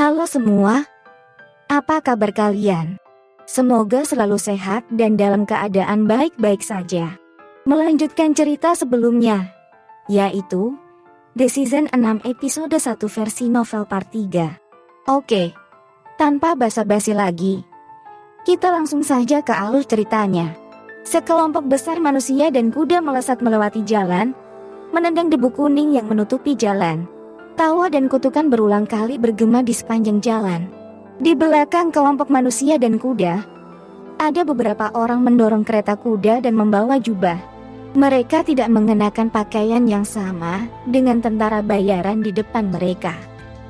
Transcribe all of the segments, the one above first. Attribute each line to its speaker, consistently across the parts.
Speaker 1: Halo semua, apa kabar kalian? Semoga selalu sehat dan dalam keadaan baik-baik saja. Melanjutkan cerita sebelumnya, yaitu The Season 6 episode 1 versi novel part 3. Oke, tanpa basa-basi lagi, kita langsung saja ke alur ceritanya. Sekelompok besar manusia dan kuda melesat melewati jalan, menendang debu kuning yang menutupi jalan. Tawa dan kutukan berulang kali bergema di sepanjang jalan. Di belakang kelompok manusia dan kuda, ada beberapa orang mendorong kereta kuda dan membawa jubah. Mereka tidak mengenakan pakaian yang sama dengan tentara bayaran di depan mereka.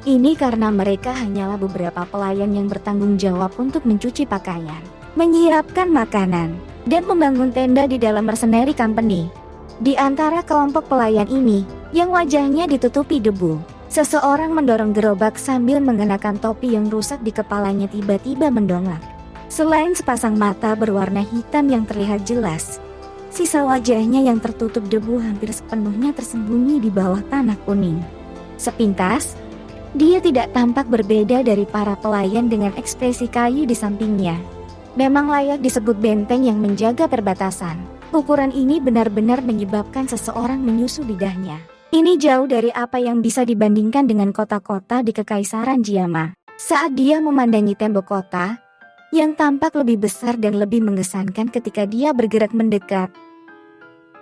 Speaker 1: Ini karena mereka hanyalah beberapa pelayan yang bertanggung jawab untuk mencuci pakaian, menyiapkan makanan, dan membangun tenda di dalam mercenary company. Di antara kelompok pelayan ini, yang wajahnya ditutupi debu, seseorang mendorong gerobak sambil mengenakan topi yang rusak di kepalanya tiba-tiba mendongak. Selain sepasang mata berwarna hitam yang terlihat jelas, sisa wajahnya yang tertutup debu hampir sepenuhnya tersembunyi di bawah tanah kuning. Sepintas, dia tidak tampak berbeda dari para pelayan dengan ekspresi kayu di sampingnya. Memang layak disebut benteng yang menjaga perbatasan. Ukuran ini benar-benar menyebabkan seseorang menyusu lidahnya. Ini jauh dari apa yang bisa dibandingkan dengan kota-kota di Kekaisaran Jiama. Saat dia memandangi tembok kota, yang tampak lebih besar dan lebih mengesankan ketika dia bergerak mendekat,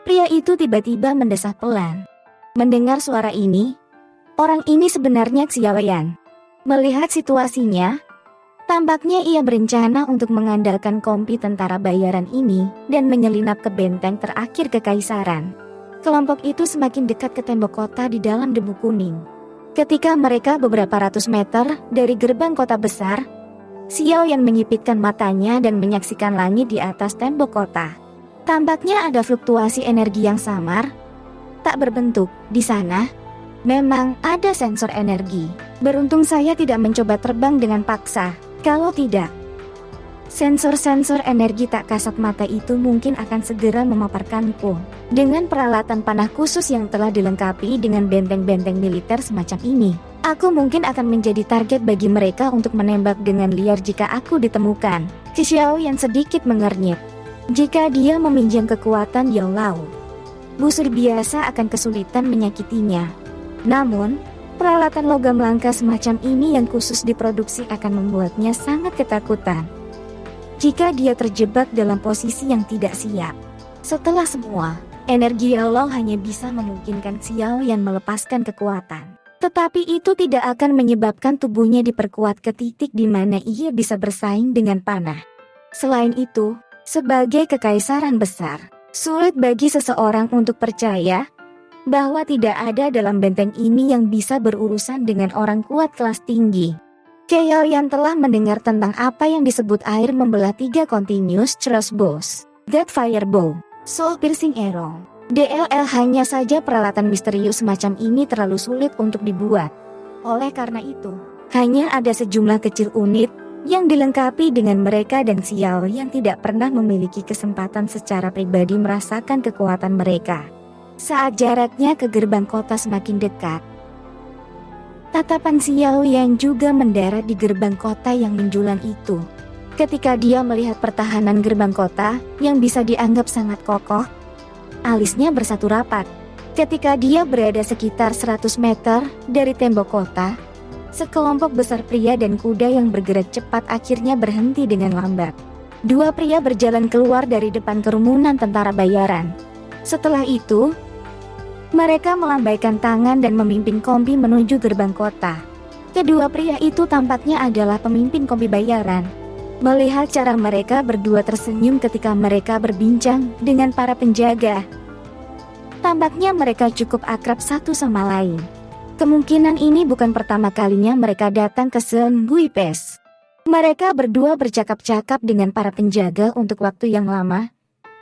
Speaker 1: pria itu tiba-tiba mendesah pelan. Mendengar suara ini, orang ini sebenarnya Xiaoyan. Melihat situasinya, tampaknya ia berencana untuk mengandalkan kompi tentara bayaran ini dan menyelinap ke benteng terakhir Kekaisaran. Kelompok itu semakin dekat ke tembok kota di dalam debu kuning. Ketika mereka beberapa ratus meter dari gerbang kota besar, Xiaoyan menyipitkan matanya dan menyaksikan langit di atas tembok kota. Tampaknya ada fluktuasi energi yang samar, tak berbentuk. Di sana, memang ada sensor energi. Beruntung saya tidak mencoba terbang dengan paksa. Kalau tidak, sensor-sensor energi tak kasat mata itu mungkin akan segera memaparkanku. Dengan peralatan panah khusus yang telah dilengkapi dengan benteng-benteng militer semacam ini, aku mungkin akan menjadi target bagi mereka untuk menembak dengan liar jika aku ditemukan. Xiaoyan sedikit mengernyit. Jika dia meminjam kekuatan Yao Lao, busur biasa akan kesulitan menyakitinya. Namun, peralatan logam langka semacam ini yang khusus diproduksi akan membuatnya sangat ketakutan jika dia terjebak dalam posisi yang tidak siap. Setelah semua, energi Yao Lao hanya bisa memungkinkan Xiaoyan melepaskan kekuatan. Tetapi itu tidak akan menyebabkan tubuhnya diperkuat ke titik di mana ia bisa bersaing dengan panah. Selain itu, sebagai kekaisaran besar, sulit bagi seseorang untuk percaya bahwa tidak ada dalam benteng ini yang bisa berurusan dengan orang kuat kelas tinggi. Xiaoyan telah mendengar tentang apa yang disebut air membelah 3 continuous crossbows, that fireball, soul piercing arrow. DLL hanya saja peralatan misterius semacam ini terlalu sulit untuk dibuat. Oleh karena itu, hanya ada sejumlah kecil unit yang dilengkapi dengan mereka dan Xiaoyan tidak pernah memiliki kesempatan secara pribadi merasakan kekuatan mereka. Saat jaraknya ke gerbang kota semakin dekat, tatapan Xiaoyan juga mendarat di gerbang kota yang menjulang itu. Ketika dia melihat pertahanan gerbang kota yang bisa dianggap sangat kokoh, alisnya bersatu rapat. Ketika dia berada sekitar 100 meter dari tembok kota, sekelompok besar pria dan kuda yang bergerak cepat akhirnya berhenti dengan lambat. 2 pria berjalan keluar dari depan kerumunan tentara bayaran. Setelah itu, mereka melambaikan tangan dan memimpin kompi menuju gerbang kota. Kedua pria itu tampaknya adalah pemimpin kompi bayaran. Melihat cara mereka berdua tersenyum ketika mereka berbincang dengan para penjaga, tampaknya mereka cukup akrab satu sama lain. Kemungkinan ini bukan pertama kalinya mereka datang ke Sen Gui Pes. Mereka berdua bercakap-cakap dengan para penjaga untuk waktu yang lama,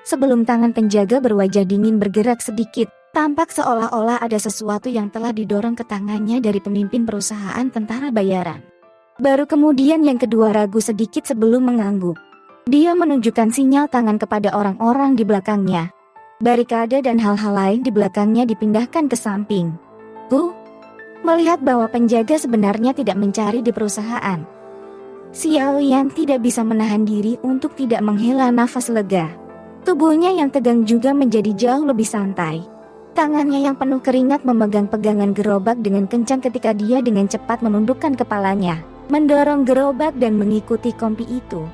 Speaker 1: sebelum tangan penjaga berwajah dingin bergerak sedikit. Tampak seolah-olah ada sesuatu yang telah didorong ke tangannya dari pemimpin perusahaan tentara bayaran. Baru kemudian yang kedua ragu sedikit sebelum mengangguk. Dia menunjukkan sinyal tangan kepada orang-orang di belakangnya. Barikade dan hal-hal lain di belakangnya dipindahkan ke samping. Melihat bahwa penjaga sebenarnya tidak mencari di perusahaan, Xiaoyan tidak bisa menahan diri untuk tidak menghela nafas lega. Tubuhnya yang tegang juga menjadi jauh lebih santai. Tangannya yang penuh keringat memegang pegangan gerobak dengan kencang ketika dia dengan cepat menundukkan kepalanya, mendorong gerobak dan mengikuti kompi itu.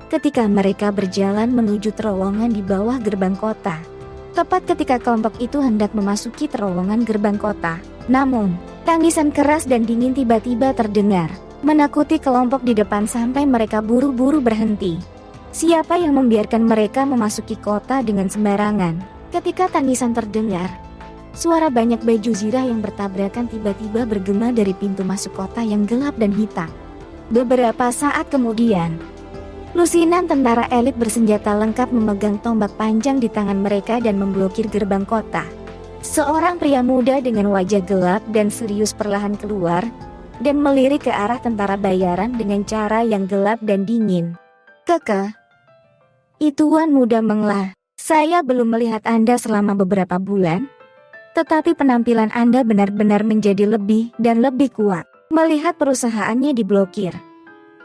Speaker 1: Ketika mereka berjalan menuju terowongan di bawah gerbang kota, tepat ketika kelompok itu hendak memasuki terowongan gerbang kota, namun tangisan keras dan dingin tiba-tiba terdengar, menakuti kelompok di depan sampai mereka buru-buru berhenti. Siapa yang membiarkan mereka memasuki kota dengan sembarangan? Ketika tangisan terdengar, suara banyak baju zirah yang bertabrakan tiba-tiba bergema dari pintu masuk kota yang gelap dan hitam. Beberapa saat kemudian, lusinan tentara elit bersenjata lengkap memegang tombak panjang di tangan mereka dan memblokir gerbang kota. Seorang pria muda dengan wajah gelap dan serius perlahan keluar dan melirik ke arah tentara bayaran dengan cara yang gelap dan dingin. "Kakak, Tuan muda Mengla, saya belum melihat Anda selama beberapa bulan, tetapi penampilan Anda benar-benar menjadi lebih dan lebih kuat." Melihat perusahaannya diblokir,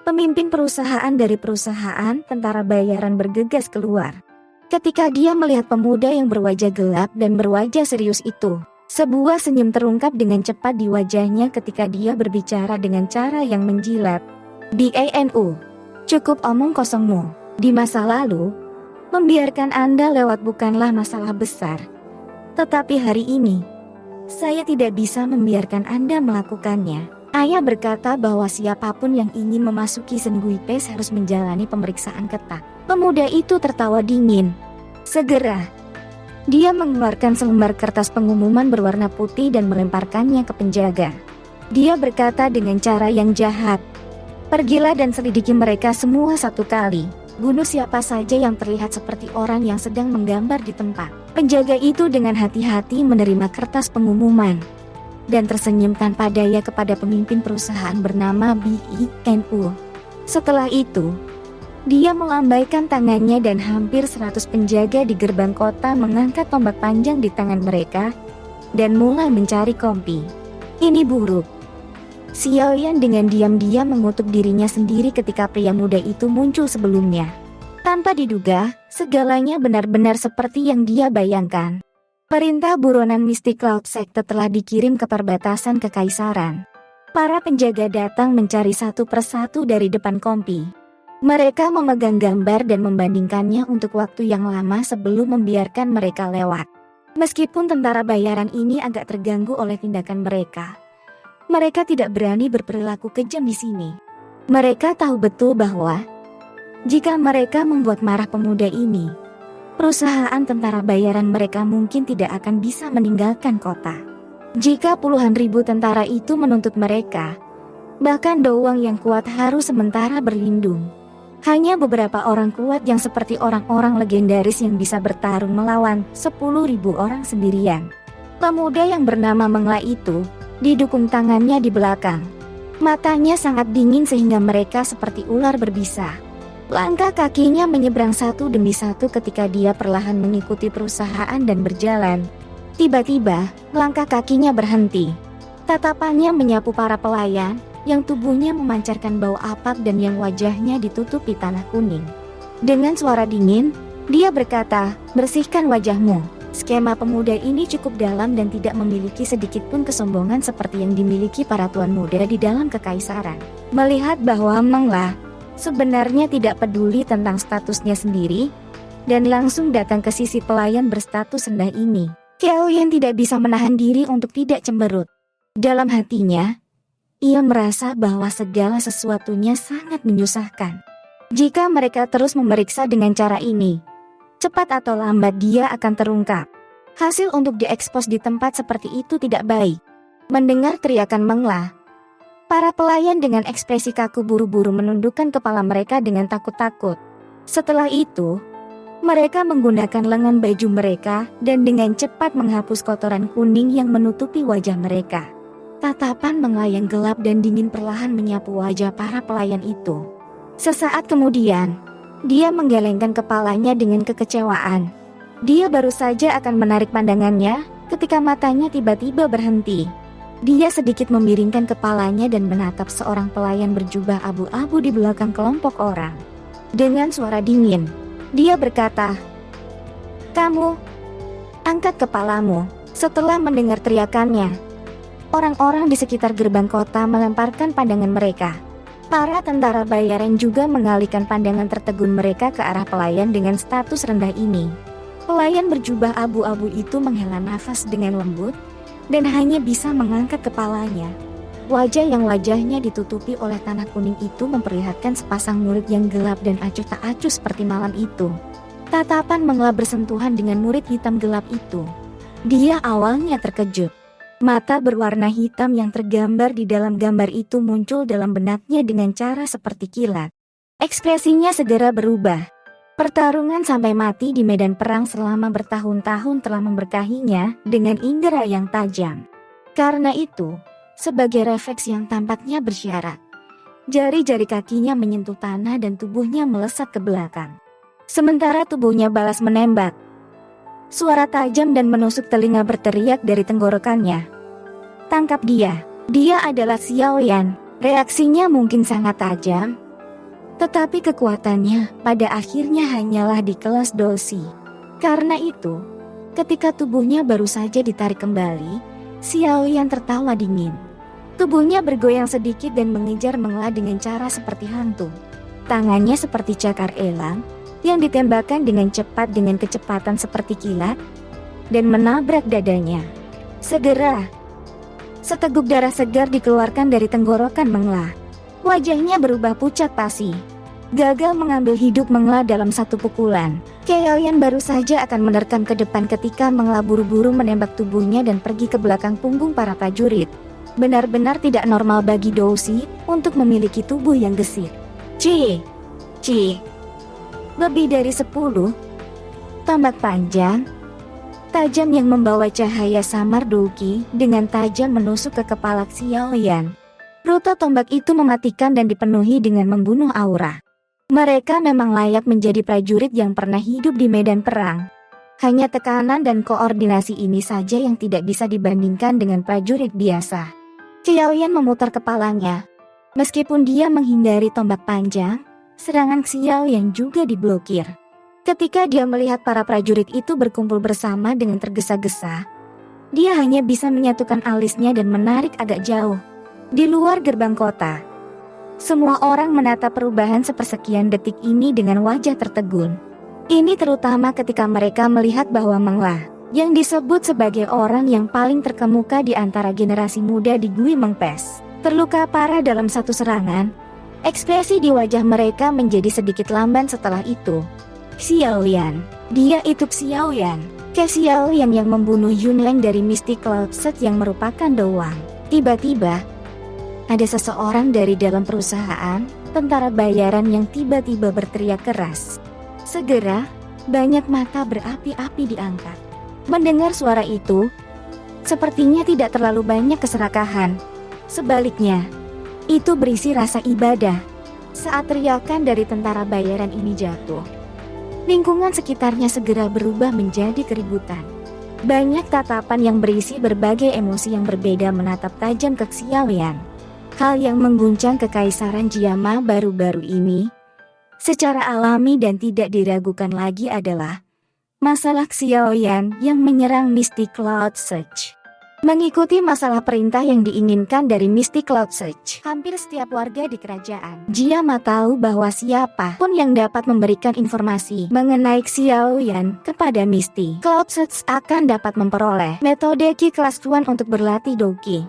Speaker 1: pemimpin perusahaan dari perusahaan tentara bayaran bergegas keluar. Ketika dia melihat pemuda yang berwajah gelap dan berwajah serius itu, sebuah senyum terungkap dengan cepat di wajahnya ketika dia berbicara dengan cara yang menjilat. "BANU, cukup omong kosongmu. Di masa lalu, membiarkan Anda lewat bukanlah masalah besar. Tetapi hari ini, saya tidak bisa membiarkan Anda melakukannya." Ayah berkata bahwa siapapun yang ingin memasuki Senggui Pes harus menjalani pemeriksaan ketat. Pemuda itu tertawa dingin. Segera, dia mengeluarkan selembar kertas pengumuman berwarna putih dan melemparkannya ke penjaga. Dia berkata dengan cara yang jahat, "Pergilah dan selidiki mereka semua satu kali. Bunuh siapa saja yang terlihat seperti orang yang sedang menggambar di tempat." Penjaga itu dengan hati-hati menerima kertas pengumuman dan tersenyum tanpa daya kepada pemimpin perusahaan bernama BINU. Setelah itu, dia melambaikan tangannya dan hampir 100 penjaga di gerbang kota mengangkat tombak panjang di tangan mereka dan mulai mencari kompi. Ini buruk. Xiaoyan dengan diam-diam mengutuk dirinya sendiri ketika pria muda itu muncul sebelumnya. Tanpa diduga, segalanya benar-benar seperti yang dia bayangkan. Perintah buronan Misty Cloud Sector telah dikirim ke perbatasan kekaisaran. Para penjaga datang mencari satu persatu dari depan kompi. Mereka memegang gambar dan membandingkannya untuk waktu yang lama sebelum membiarkan mereka lewat. Meskipun tentara bayaran ini agak terganggu oleh tindakan mereka, mereka tidak berani berperilaku kejam di sini. Mereka tahu betul bahwa jika mereka membuat marah pemuda ini, perusahaan tentara bayaran mereka mungkin tidak akan bisa meninggalkan kota. Jika puluhan ribu tentara itu menuntut mereka, bahkan doang yang kuat harus sementara berlindung. Hanya beberapa orang kuat yang seperti orang-orang legendaris yang bisa bertarung melawan 10.000 orang sendirian. Pemuda yang bernama Mengla itu didukung tangannya di belakang. Matanya sangat dingin sehingga mereka seperti ular berbisa. Langkah kakinya menyeberang satu demi satu ketika dia perlahan mengikuti perusahaan dan berjalan. Tiba-tiba, langkah kakinya berhenti. Tatapannya menyapu para pelayan, yang tubuhnya memancarkan bau asap dan yang wajahnya ditutupi tanah kuning. Dengan suara dingin, dia berkata, "Bersihkan wajahmu." Skema pemuda ini cukup dalam dan tidak memiliki sedikitpun kesombongan seperti yang dimiliki para tuan muda di dalam kekaisaran. Melihat bahwa Mengla sebenarnya tidak peduli tentang statusnya sendiri, dan langsung datang ke sisi pelayan berstatus rendah ini, Xiaoyan tidak bisa menahan diri untuk tidak cemberut. Dalam hatinya, ia merasa bahwa segala sesuatunya sangat menyusahkan. Jika mereka terus memeriksa dengan cara ini, cepat atau lambat dia akan terungkap. Hasil untuk diekspos di tempat seperti itu tidak baik. Mendengar teriakan Mengla, para pelayan dengan ekspresi kaku buru-buru menundukkan kepala mereka dengan takut-takut. Setelah itu, mereka menggunakan lengan baju mereka dan dengan cepat menghapus kotoran kuning yang menutupi wajah mereka. Tatapan Mengla yang gelap dan dingin perlahan menyapu wajah para pelayan itu. Sesaat kemudian, dia menggelengkan kepalanya dengan kekecewaan. Dia baru saja akan menarik pandangannya ketika matanya tiba-tiba berhenti. Dia sedikit memiringkan kepalanya dan menatap seorang pelayan berjubah abu-abu di belakang kelompok orang. Dengan suara dingin, dia berkata, "Kamu, angkat kepalamu." Setelah mendengar teriakannya, orang-orang di sekitar gerbang kota melemparkan pandangan mereka. Para tentara bayaran juga mengalihkan pandangan tertegun mereka ke arah pelayan dengan status rendah ini. Pelayan berjubah abu-abu itu menghela nafas dengan lembut dan hanya bisa mengangkat kepalanya. Wajah yang wajahnya ditutupi oleh tanah kuning itu memperlihatkan sepasang murid yang gelap dan acuh tak acuh seperti malam itu. Tatapan Mengla bersentuhan dengan murid hitam gelap itu. Dia awalnya terkejut. Mata berwarna hitam yang tergambar di dalam gambar itu muncul dalam benaknya dengan cara seperti kilat. Ekspresinya segera berubah. Pertarungan sampai mati di medan perang selama bertahun-tahun telah memberkahinya dengan indera yang tajam. Karena itu, sebagai refleks yang tampaknya bersyarat, jari-jari kakinya menyentuh tanah dan tubuhnya melesat ke belakang. Sementara tubuhnya balas menembak. Suara tajam dan menusuk telinga berteriak dari tenggorokannya. "Tangkap dia! Dia adalah Xiao Yan." Reaksinya mungkin sangat tajam, tetapi kekuatannya pada akhirnya hanyalah di kelas dosi. Karena itu, ketika tubuhnya baru saja ditarik kembali, Xiao Yan tertawa dingin. Tubuhnya bergoyang sedikit dan mengejar Mengla dengan cara seperti hantu. Tangannya seperti cakar elang yang ditembakkan dengan cepat dengan kecepatan seperti kilat dan menabrak dadanya. Segera, seteguk darah segar dikeluarkan dari tenggorokan Mengla. Wajahnya berubah pucat pasi. Gagal mengambil hidup Mengla dalam satu pukulan. Xiao Yan baru saja akan menerkam ke depan ketika Mengla buru-buru menembak tubuhnya dan pergi ke belakang punggung para prajurit. Benar-benar tidak normal bagi Dousi untuk memiliki tubuh yang gesit. Lebih dari 10 tombak panjang, tajam yang membawa cahaya samar Douki dengan tajam menusuk ke kepala Xiao Yan. Rute tombak itu mematikan dan dipenuhi dengan membunuh aura. Mereka memang layak menjadi prajurit yang pernah hidup di medan perang. Hanya tekanan dan koordinasi ini saja yang tidak bisa dibandingkan dengan prajurit biasa. Xiao Yan memutar kepalanya. Meskipun dia menghindari tombak panjang, serangan Xiao Yan juga diblokir. Ketika dia melihat para prajurit itu berkumpul bersama dengan tergesa-gesa, dia hanya bisa menyatukan alisnya dan menarik agak jauh. Di luar gerbang kota, semua orang menatap perubahan sepersekian detik ini dengan wajah tertegun. Ini terutama ketika mereka melihat bahwa Mengla, yang disebut sebagai orang yang paling terkemuka di antara generasi muda di Gui Mengpes, terluka parah dalam satu serangan. Ekspresi di wajah mereka menjadi sedikit lamban setelah itu. Xiao Yan, dia itu Xiao Yan. Xiao Yan yang membunuh Yunleng dari Mystic Cloud Set yang merupakan Doang. Tiba-tiba, ada seseorang dari dalam perusahaan tentara bayaran yang tiba-tiba berteriak keras. Segera, banyak mata berapi-api diangkat. Mendengar suara itu, sepertinya tidak terlalu banyak keserakahan. Sebaliknya, itu berisi rasa ibadah. Saat teriakan dari tentara bayaran ini jatuh, lingkungan sekitarnya segera berubah menjadi keributan. Banyak tatapan yang berisi berbagai emosi yang berbeda menatap tajam ke Xiao Yan. Hal yang mengguncang kekaisaran Jiama baru-baru ini, secara alami dan tidak diragukan lagi adalah masalah Xiao Yan yang menyerang Mystic Cloud Surge. Mengikuti masalah perintah yang diinginkan dari Mystic Cloud Surge, hampir setiap warga di kerajaan Jiama tahu bahwa siapa pun yang dapat memberikan informasi mengenai Xiao Yan kepada Mystic Cloud Surge akan dapat memperoleh metode Ki kelas Tuan untuk berlatih Douki.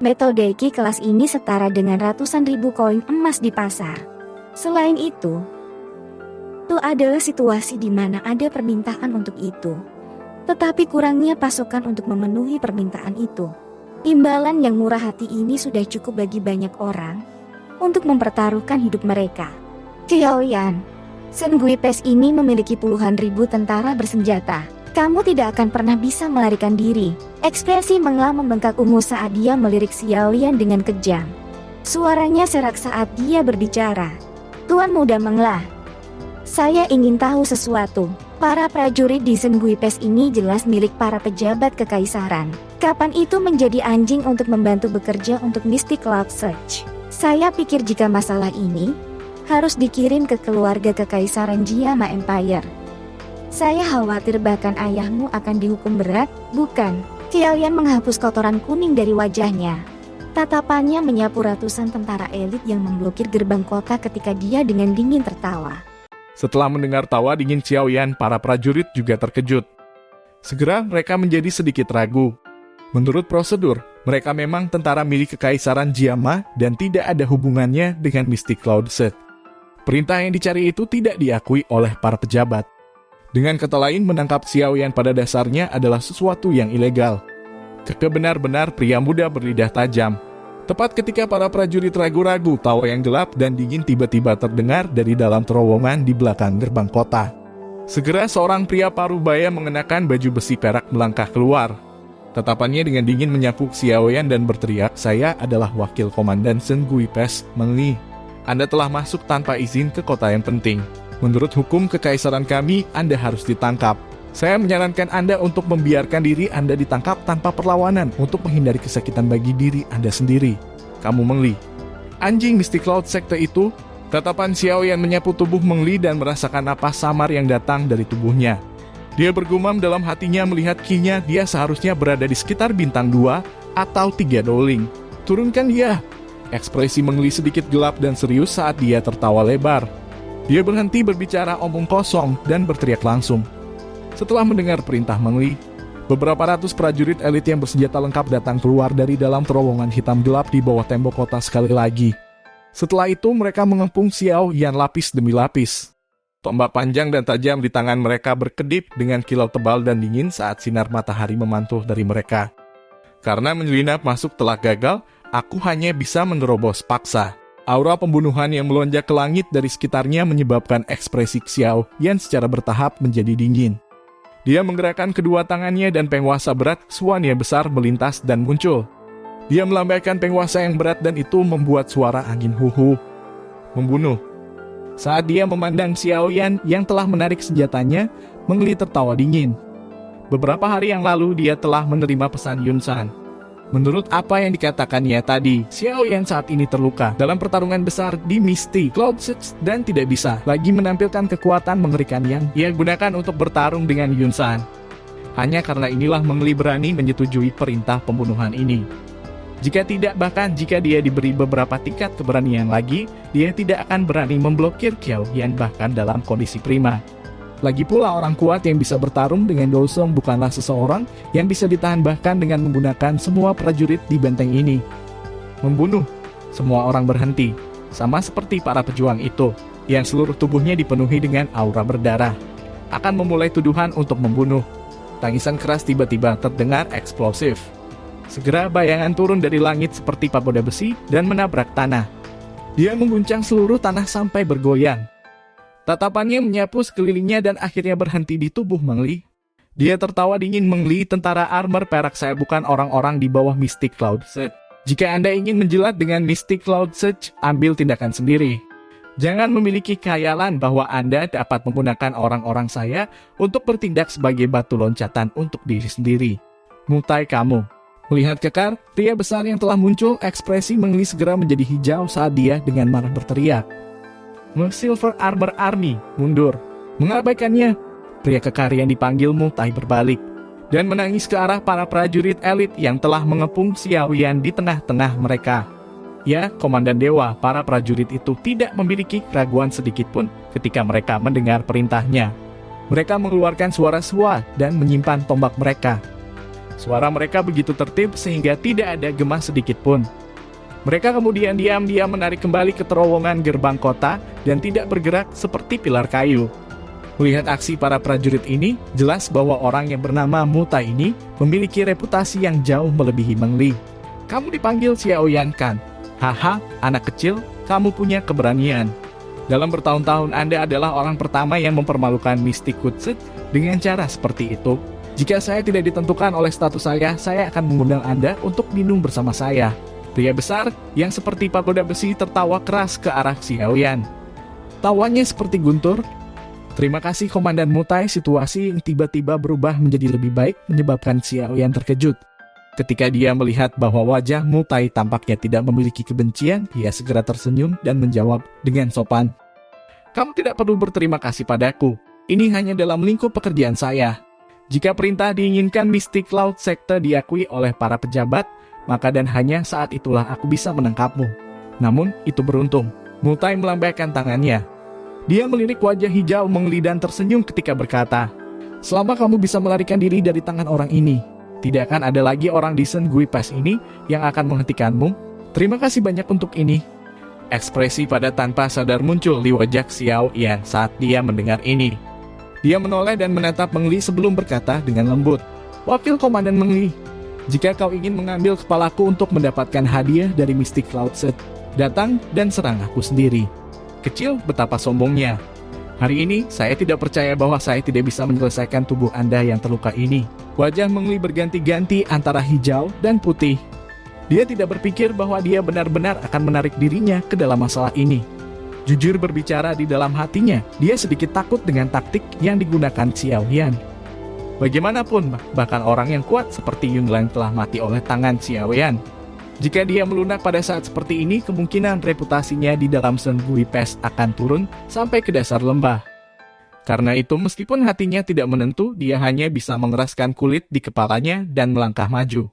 Speaker 1: Metode Ki kelas ini setara dengan ratusan ribu koin emas di pasar. Selain itu adalah situasi di mana ada permintaan untuk itu, tetapi kurangnya pasokan untuk memenuhi permintaan itu. Imbalan yang murah hati ini sudah cukup bagi banyak orang untuk mempertaruhkan hidup mereka. Xiao Yan, Sen Gui Pes ini memiliki puluhan ribu tentara bersenjata. Kamu tidak akan pernah bisa melarikan diri. Ekspresi Mengla membengkak ungu saat dia melirik Xiao Yan dengan kejam. Suaranya serak saat dia berbicara. Tuan Muda Mengla, saya ingin tahu sesuatu. Para prajurit di Sen Gui Pes ini jelas milik para pejabat kekaisaran. Kapan itu menjadi anjing untuk membantu bekerja untuk Mystic Cloud Search? Saya pikir jika masalah ini harus dikirim ke keluarga Kekaisaran Jiama Empire. Saya khawatir bahkan ayahmu akan dihukum berat, bukan? Xiaoyan menghapus kotoran kuning dari wajahnya. Tatapannya menyapu ratusan tentara elit yang memblokir gerbang kota ketika dia dengan dingin tertawa.
Speaker 2: Setelah mendengar tawa dingin Xiaoyan, para prajurit juga terkejut. Segera mereka menjadi sedikit ragu. Menurut prosedur, mereka memang tentara milik Kekaisaran Jiama dan tidak ada hubungannya dengan Mystic Cloud Search. Perintah yang dicari itu tidak diakui oleh para pejabat. Dengan kata lain, menangkap Xiaoyan pada dasarnya adalah sesuatu yang ilegal. Keke benar-benar pria muda berlidah tajam. Tepat ketika para prajurit ragu-ragu, tawa yang gelap dan dingin tiba-tiba terdengar dari dalam terowongan di belakang gerbang kota. Segera seorang pria parubaya mengenakan baju besi perak melangkah keluar. Tatapannya dengan dingin menyapu Xiaoyan dan berteriak, "Saya adalah wakil komandan Shen Guipes, Meng Li. Anda telah masuk tanpa izin ke kota yang penting. Menurut hukum kekaisaran kami, Anda harus ditangkap. Saya menyarankan Anda untuk membiarkan diri Anda ditangkap tanpa perlawanan untuk menghindari kesakitan bagi diri Anda sendiri. Kamu Meng Li." Anjing Mystic Cloud sekte itu, tatapan Xiaoyan menyapu tubuh Meng Li dan merasakan napas samar yang datang dari tubuhnya. Dia bergumam dalam hatinya melihat kinya dia seharusnya berada di sekitar bintang 2 atau 3 Dowling. Turunkan dia. Ekspresi Meng Li sedikit gelap dan serius saat dia tertawa lebar. Dia berhenti berbicara omong kosong dan berteriak langsung. Setelah mendengar perintah Meng Li, beberapa ratus prajurit elit yang bersenjata lengkap datang keluar dari dalam terowongan hitam gelap di bawah tembok kota sekali lagi. Setelah itu mereka mengepung Xiaoyan lapis demi lapis. Tombak panjang dan tajam di tangan mereka berkedip dengan kilau tebal dan dingin saat sinar matahari memantul dari mereka. Karena menyelinap masuk telah gagal, aku hanya bisa menerobos paksa. Aura pembunuhan yang melonjak ke langit dari sekitarnya menyebabkan ekspresi Xiaoyan secara bertahap menjadi dingin. Dia menggerakkan kedua tangannya dan penguasa berat suanya besar melintas dan muncul. Dia melambaikan penguasa yang berat dan itu membuat suara angin huhu. Membunuh. Saat dia memandang Xiaoyan yang telah menarik senjatanya, Meng Li tertawa dingin. Beberapa hari yang lalu dia telah menerima pesan Yun San. Menurut apa yang dikatakannya tadi, Xiaoyan saat ini terluka dalam pertarungan besar di Mystic Cloud Search dan tidak bisa lagi menampilkan kekuatan mengerikan yang ia gunakan untuk bertarung dengan Yun San. Hanya karena inilah Meng Li berani menyetujui perintah pembunuhan ini. Jika tidak, bahkan jika dia diberi beberapa tingkat keberanian lagi, dia tidak akan berani memblokir Xiaoyan bahkan dalam kondisi prima. Lagi pula orang kuat yang bisa bertarung dengan Dousong bukanlah seseorang yang bisa ditahan bahkan dengan menggunakan semua prajurit di benteng ini. Membunuh. Semua orang berhenti. Sama seperti para pejuang itu, yang seluruh tubuhnya dipenuhi dengan aura berdarah. Akan memulai tuduhan untuk membunuh. Tangisan keras tiba-tiba terdengar eksplosif. Segera bayangan turun dari langit seperti pagoda besi dan menabrak tanah. Dia mengguncang seluruh tanah sampai bergoyang. Tatapannya menyapu sekelilingnya dan akhirnya berhenti di tubuh Meng Li. Dia tertawa dingin. Meng Li, tentara armor perak, saya bukan orang-orang di bawah Mystic Cloud Search. Jika Anda ingin menjilat dengan Mystic Cloud Search, ambil tindakan sendiri. Jangan memiliki khayalan bahwa Anda dapat menggunakan orang-orang saya untuk bertindak sebagai batu loncatan untuk diri sendiri. Mutai kamu. Melihat kekar, pria besar yang telah muncul, ekspresi Meng Li segera menjadi hijau saat dia dengan marah berteriak. Silver Armor Army, mundur. Mengabaikannya, pria kekar yang dipanggil Mutai berbalik dan menangis ke arah para prajurit elit yang telah mengepung Xiaoyan di tengah-tengah mereka. Ya, Komandan Dewa, para prajurit itu tidak memiliki keraguan sedikitpun ketika mereka mendengar perintahnya. Mereka mengeluarkan suara-suara dan menyimpan tombak mereka. Suara mereka begitu tertib sehingga tidak ada gema sedikitpun. Mereka kemudian diam-diam menarik kembali ke terowongan gerbang kota dan tidak bergerak seperti pilar kayu. Melihat aksi para prajurit ini, jelas bahwa orang yang bernama Mutai ini memiliki reputasi yang jauh melebihi Meng Li. Kamu dipanggil Xiaoyan kan? Haha, anak kecil, kamu punya keberanian. Dalam bertahun-tahun Anda adalah orang pertama yang mempermalukan Mystic Cloud Search dengan cara seperti itu. Jika saya tidak ditentukan oleh status saya akan mengundang Anda untuk minum bersama saya. Pria besar yang seperti pagoda besi tertawa keras ke arah Xiaoyan. Tawanya seperti guntur. Terima kasih Komandan Mutai. Situasi yang tiba-tiba berubah menjadi lebih baik menyebabkan Xiaoyan terkejut. Ketika dia melihat bahwa wajah Mutai tampaknya tidak memiliki kebencian, dia segera tersenyum dan menjawab dengan sopan. Kamu tidak perlu berterima kasih padaku. Ini hanya dalam lingkup pekerjaan saya. Jika perintah diinginkan Mystic Cloud Sector diakui oleh para pejabat, maka dan hanya saat itulah aku bisa menangkapmu. Namun, itu beruntung. Mutai melambaikan tangannya. Dia melirik wajah hijau mengeli dan tersenyum ketika berkata, selama kamu bisa melarikan diri dari tangan orang ini, tidak akan ada lagi orang di Sen Gui Pass ini yang akan menghentikanmu. Terima kasih banyak untuk ini. Ekspresi pada tanpa sadar muncul di wajah Xiao Yan saat dia mendengar ini. Dia menoleh dan menatap Meng Li sebelum berkata dengan lembut, Wakil Komandan Meng Li, jika kau ingin mengambil kepalaku untuk mendapatkan hadiah dari Mystic Cloud Set, datang dan serang aku sendiri. Kecil betapa sombongnya. Hari ini saya tidak percaya bahwa saya tidak bisa menyelesaikan tubuh Anda yang terluka ini. Wajah Meng Li berganti-ganti antara hijau dan putih. Dia tidak berpikir bahwa dia benar-benar akan menarik dirinya ke dalam masalah ini. Jujur berbicara di dalam hatinya, dia sedikit takut dengan taktik yang digunakan Xiao Yan. Bagaimanapun, bahkan orang yang kuat seperti Yun Lang telah mati oleh tangan Xiao Yan. Jika dia melunak pada saat seperti ini, kemungkinan reputasinya di dalam Sen Gui Pass akan turun sampai ke dasar lembah. Karena itu, meskipun hatinya tidak menentu, dia hanya bisa mengeraskan kulit di kepalanya dan melangkah maju.